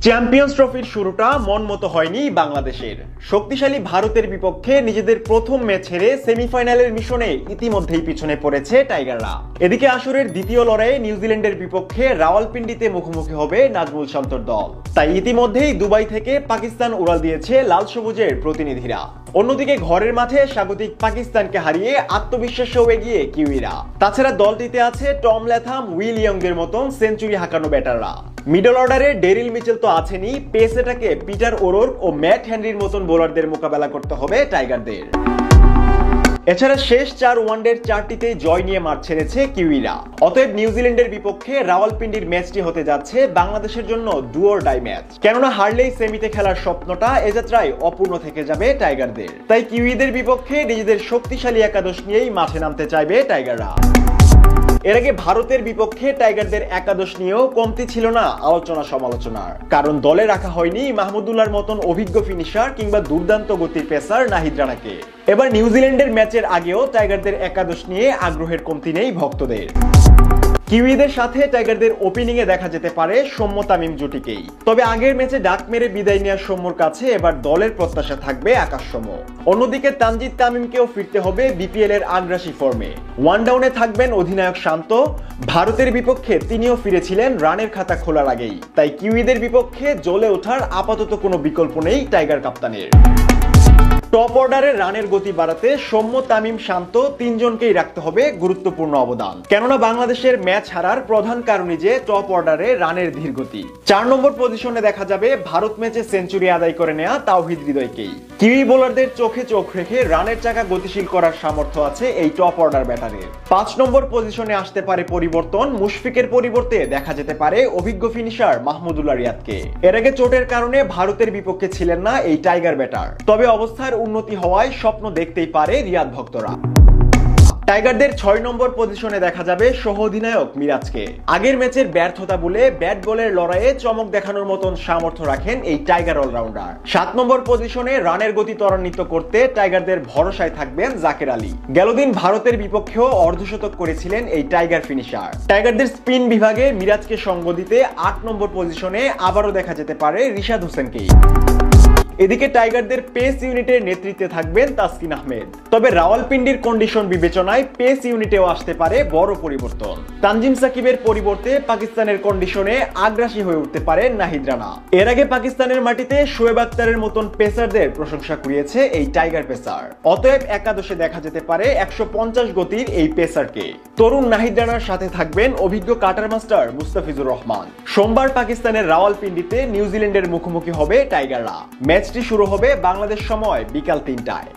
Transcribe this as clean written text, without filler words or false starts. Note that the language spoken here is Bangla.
চ্যাম্পিয়ন্স ট্রফির শুরুটা মন মতো হয়নি বাংলাদেশের। শক্তিশালী ভারতের বিপক্ষে নিজেদের প্রথম ম্যাচ হেরে সেমিফাইনালের মিশনে ইতিমধ্যেই পিছনে পড়েছে টাইগাররা। এদিকে আসরের দ্বিতীয় লড়াইয়ে নিউজিল্যান্ডের বিপক্ষে রাওয়ালপিন্ডিতে মুখোমুখি হবে নাজমুল শান্তর দল। তাই ইতিমধ্যেই দুবাই থেকে পাকিস্তান উড়াল দিয়েছে লাল সবুজের প্রতিনিধিরা। অন্যদিকে ঘরের মাঠে স্বাগতিক পাকিস্তানকে হারিয়ে আত্মবিশ্বাসেও এগিয়ে কিউইরা। তাছাড়া দলটিতে আছে টম ল্যাথাম, উইল ইয়ংদের মতন সেঞ্চুরি হাঁকানো ব্যাটাররা। মিডল অর্ডারে ডেরিল মিচেল তো আছেনই, পেস অ্যাটাকে পিটার ওরোর্ক ও ম্যাট হেনরির মতন বোলারদের মোকাবেলা করতে হবে টাইগারদের। এছাড়া শেষ 4 ওয়ানডের 4টিতেই জয় নিয়ে মাঠ ছেড়েছে কিউইরা। অতএব নিউজিল্যান্ডের বিপক্ষে রাওয়ালপিন্ডির ম্যাচটি হতে যাচ্ছে বাংলাদেশের জন্য ডু অর ডাই ম্যাচ। কেননা হারলেই সেমিতে খেলার স্বপ্নটা এ যাত্রায় অপূর্ণ থেকে যাবে টাইগারদের। তাই কিউইদের বিপক্ষে নিজেদের শক্তিশালী একাদশ নিয়েই মাঠে নামতে চাইবে টাইগাররা। এর আগে ভারতের বিপক্ষে টাইগারদের একাদশ নিয়েও কমতি ছিল না আলোচনা সমালোচনার, কারণ দলে রাখা হয়নি মাহমুদুল্লাহর মতন অভিজ্ঞ ফিনিশার কিংবা দুর্দান্ত গতির পেসার নাহিদ রানাকে। এবার নিউজিল্যান্ডের ম্যাচের আগেও টাইগারদের একাদশ নিয়ে আগ্রহের কমতি নেই ভক্তদের। কিউইদের সাথে টাইগারদের ওপেনিং এ দেখা যেতে পারে সৌম্য তামিম জুটিকেই। তবে আগের ম্যাচে ডাক মেরে বিদায় নেওয়া সৌম্যর কাছে এবার দলের প্রত্যাশা থাকবে আকাশসম। অন্যদিকে তানজিদ তামিমকেও ফিরতে হবে বিপিএল এর আগ্রাসী ফর্মে। ওয়ান ডাউনে থাকবেন অধিনায়ক শান্ত। ভারতের বিপক্ষে তিনিও ফিরেছিলেন রানের খাতা খোলার আগেই। তাই কিউইদের বিপক্ষে জ্বলে ওঠার আপাতত কোনো বিকল্প নেই টাইগার কাপ্তানের। টপ অর্ডারে রানের গতি বাড়াতে সৌম্য, তামিম, শান্ত তিনজনকেই রাখতে হবে গুরুত্বপূর্ণ অবদান। কেননা বাংলাদেশের ম্যাচ হারার প্রধান কারণই যে টপ অর্ডারে রানের ধীর গতি। 4 নম্বর পজিশনে দেখা যাবে ভারত ম্যাচে সেঞ্চুরি আদায় করে নেওয়া তাওহিদ হৃদয়কেই। কিউই বোলারদের চোখে চোখ রেখে রানের চাকা গতিশীল করার সামর্থ্য আছে এই টপ অর্ডার ব্যাটারের। 5 নম্বর পজিশনে আসতে পারে পরিবর্তন। মুশফিকের পরিবর্তে দেখা যেতে পারে অভিজ্ঞ ফিনিশার মাহমুদুল্লাহ রিয়াদকে। এর আগে চোটের কারণে ভারতের বিপক্ষে ছিলেন না এই টাইগার ব্যাটার। তবে অবস্থার উন্নতি হওয়ায় স্বপ্ন দেখতেই পারে রিয়াদ ভক্তরা। টাইগারদের 6 নম্বর পজিশনে দেখা যাবে সহ অধিনায়ক মিরাজকে। আগের ম্যাচের ব্যর্থতা বলে ব্যাট বলের লড়াইয়ে চমক দেখানোর মতন সামর্থ্য রাখেন এই টাইগার অলরাউন্ডার। 7 নম্বর পজিশনে রানের গতি ত্বরান্বিত করতে টাইগারদের ভরসায় থাকবেন জাকের আলী। গেলদিন ভারতের বিপক্ষেও অর্ধশতক করেছিলেন এই টাইগার ফিনিশার। টাইগারদের স্পিন বিভাগে মিরাজকে সঙ্গ দিতে 8 নম্বর পজিশনে আবারও দেখা যেতে পারে রিশাদ হোসেনকেই। এদিকে টাইগারদের পেস ইউনিটের নেতৃত্বে থাকবেন তাসকিন আহমেদ। তবে রাওয়ালপিন্ডির কন্ডিশন বিবেচনায় পেস ইউনিটেও আসতে পারে বড় পরিবর্তন। তানজিম সাকিবের পরিবর্তে পাকিস্তানের কন্ডিশনে আগ্রাসী হয়ে উঠতে পারে নাহিদ রানা। এর আগে পাকিস্তানের মাটিতে শোয়েব আখতারের মতন পেসারদের প্রশংসা কুড়িয়েছে এই টাইগার পেসার। অতএব একাদশে দেখা যেতে পারে 150 গতির এই পেসারকে। তরুণ নাহিদ রানার সাথে থাকবেন অভিজ্ঞ কাটার মাস্টার মুস্তাফিজুর রহমান। সোমবার পাকিস্তানের রাওয়ালপিন্ডিতে নিউজিল্যান্ডের মুখোমুখি হবে টাইগাররা। ম্যাচটি শুরু হবে বাংলাদেশ সময় বিকাল 3টায়।